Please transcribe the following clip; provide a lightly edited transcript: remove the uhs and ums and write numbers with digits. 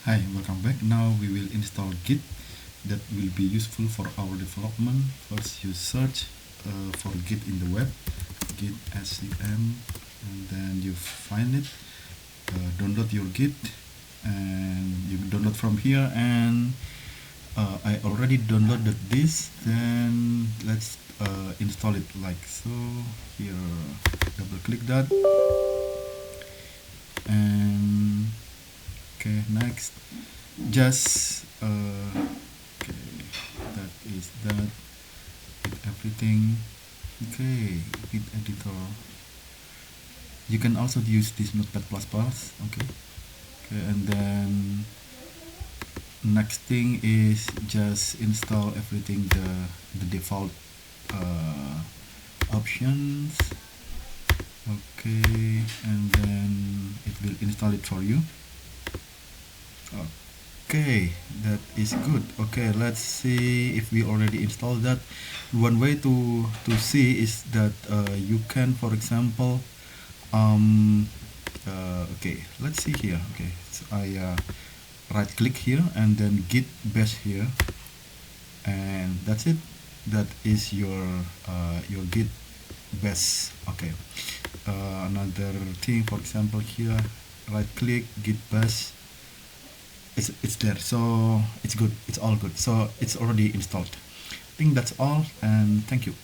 Hi, welcome back. Now we will install Git that will be useful for our development. First you search for Git in the web, Git SCM, and then you find it, download your Git, and you download from here. And I already downloaded this, then let's install it like so. Here, double click that, and okay, next. Just okay, that is that with everything. Okay, with editor you can also use this notepad plus plus. Okay, okay, and then next thing is just install everything, the default uh, options. Okay, and then it will install it for you. Okay, that is good. Okay, let's see if we already installed that. One way to see is that you can, for example, okay, let's see here. Okay, so I right click here and then git bash here, and that's it. That is your git bash. Okay, another thing, for example, here, right click git bash. It's there, so it's good, it's all good, so it's already installed. I think that's all, and thank you.